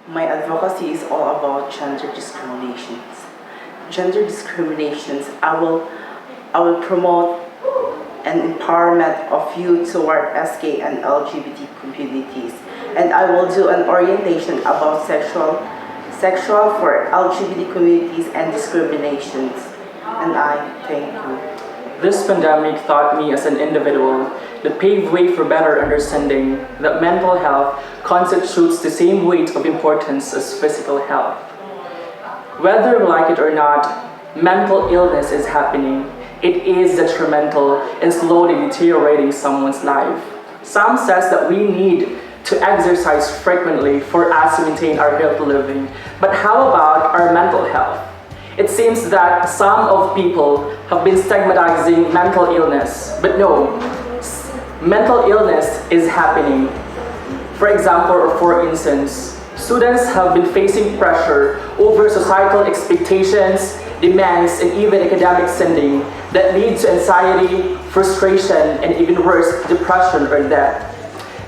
My advocacy is all about gender discriminations. Gender discriminations, I will promote an empowerment of youth toward SK and LGBT communities. And I will do an orientation about sexual for LGBT communities and discriminations. And I thank you. This pandemic taught me as an individual that paved way for better understanding that mental health constitutes the same weight of importance as physical health. Whether we like it or not, mental illness is happening. It is detrimental and slowly deteriorating someone's life. Some says that we need to exercise frequently for us to maintain our healthy living. But how about our mental health? It seems that some of people have been stigmatizing mental illness, but no, mental illness is happening. For example, or for instance, students have been facing pressure over societal expectations, demands, and even academic sending that lead to anxiety, frustration, and even worse, depression or death.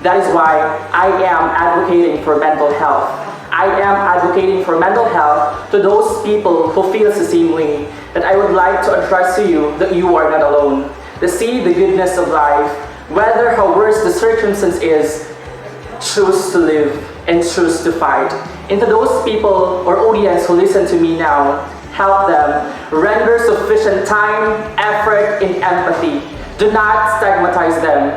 That is why I am advocating for mental health. I am advocating for mental health to those people who feel the same way, that I would like to address to you that you are not alone. To see the goodness of life, whether how worse the circumstance is, choose to live and choose to fight. And to those people or audience who listen to me now, help them, render sufficient time, effort, and empathy. Do not stigmatize them.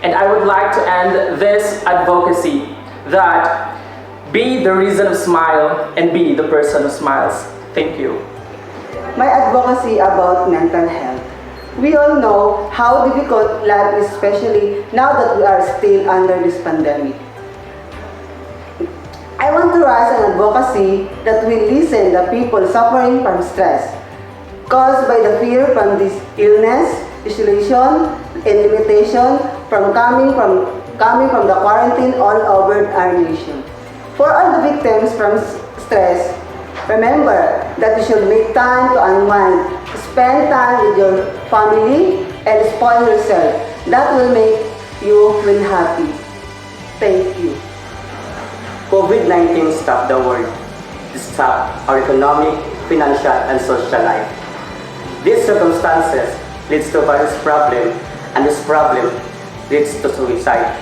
And I would like to end this advocacy that be the reason of smile and be the person who smiles. Thank you. My advocacy about mental health. We all know how difficult life is, especially now that we are still under this pandemic. I want to raise an advocacy that will listen to people suffering from stress caused by the fear from this illness, isolation, and limitation from coming from the quarantine all over our nation. For all the victims from stress, remember that you should make time to unwind, spend time with your family, and spoil yourself. That will make you feel happy. Thank you. COVID-19 stopped the world. It stopped our economic, financial, and social life. These circumstances leads to various problems, and this problem leads to suicide.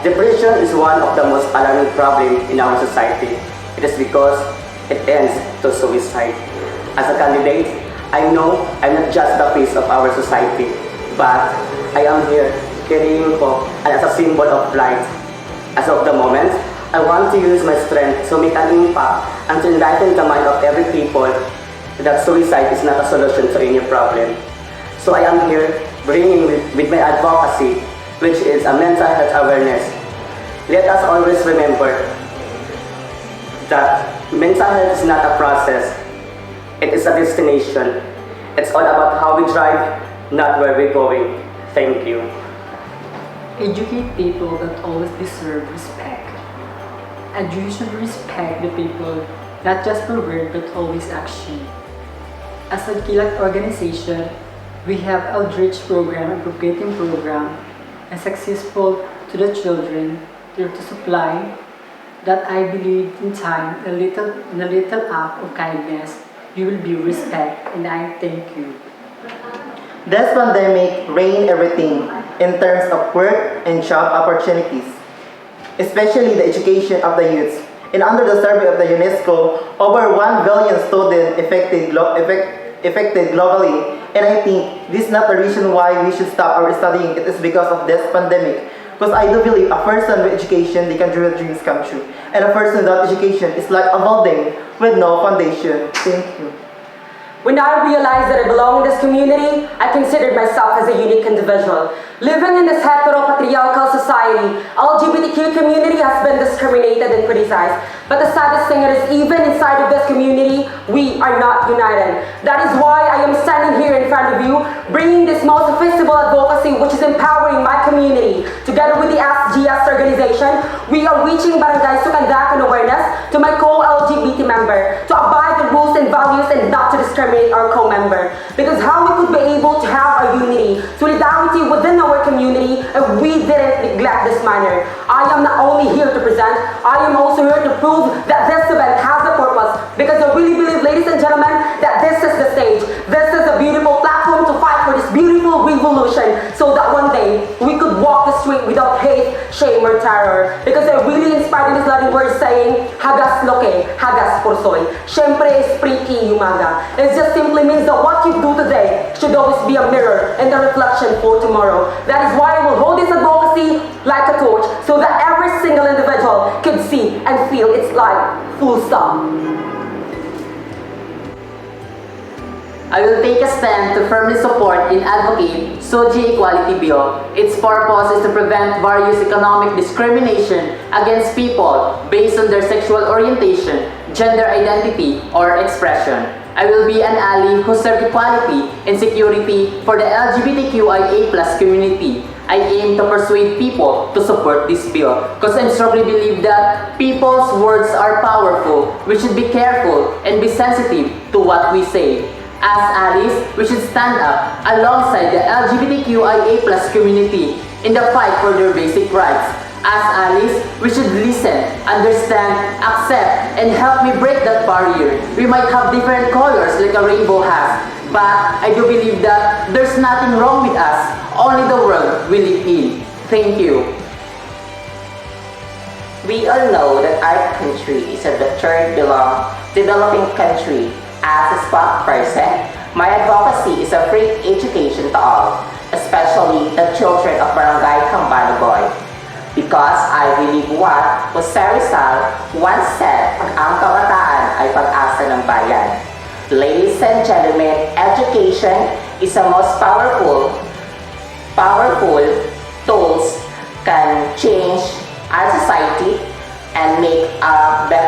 Depression is one of the most alarming problems in our society. It is because it ends to suicide. As a candidate, I know I'm not just the face of our society, but I am here carrying hope and as a symbol of light. As of the moment, I want to use my strength to make an impact and to enlighten the mind of every people that suicide is not a solution to any problem. So I am here bringing with my advocacy, which is a mental health awareness. Let us always remember that mental health is not a process, it is a destination. It's all about how we drive, not where we're going. Thank you. Educate people that always deserve respect. And you should respect the people, not just per word, but always action. As a Kilat organization, we have outreach program and propagating program and successful to the children to supply that I believe in time, in a little act of kindness, you will be respect, and I thank you. This pandemic ruined everything in terms of work and job opportunities, especially the education of the youth. And under the survey of the UNESCO, over 1 billion students affected globally. And I think this is not the reason why we should stop our studying. It is because of this pandemic. Because I do believe a person with education, they can dream dreams come true. And a person without education is like a building with no foundation. Thank you. When I realized that I belong in this community, I considered myself as a unique individual. Living in this heteropatriarchal society, LGBTQ community has been discriminated and criticized. But the saddest thing is, even inside of this community, we are not united. That is why I am standing here in front of you, bringing this most visible advocacy, which is empowering my community. Together with the SGS organization, we are reaching barangays to conduct an awareness to my co-LGBT member, to abide the rules and values and not to discriminate our co-member. Because how we could be able to have a unity, solidarity within our community if we didn't neglect this manner. I am not only here to present, I am also here to prove shame, or terror. Because they're really inspired in this Latin word saying, hagas loke, hagas porsoy. Siempre espriti yumaga. It just simply means that what you do today should always be a mirror and a reflection for tomorrow. That is why I will hold this advocacy like a torch so that every single individual could see and feel its light. Full stop. I will take a stand to firmly support and advocate SOGI Equality Bill. Its purpose is to prevent various economic discrimination against people based on their sexual orientation, gender identity, or expression. I will be an ally who serves equality and security for the LGBTQIA+ community. I aim to persuade people to support this bill because I strongly believe that people's words are powerful. We should be careful and be sensitive to what we say. As allies, we should stand up alongside the LGBTQIA+ community in the fight for their basic rights. As allies, we should listen, understand, accept, and help me break that barrier. We might have different colors like a rainbow has, but I do believe that there's nothing wrong with us, only the world we live in. Thank you. We all know that our country is the third developing country. As a spokesperson, my advocacy is a free education to all, especially the children of Barangay Cambanagoy. Because I believe what Jose Rizal once said, ang kabataan ay pag-asa ng bayan. Ladies and gentlemen, education is the most powerful tools can change our society and make a better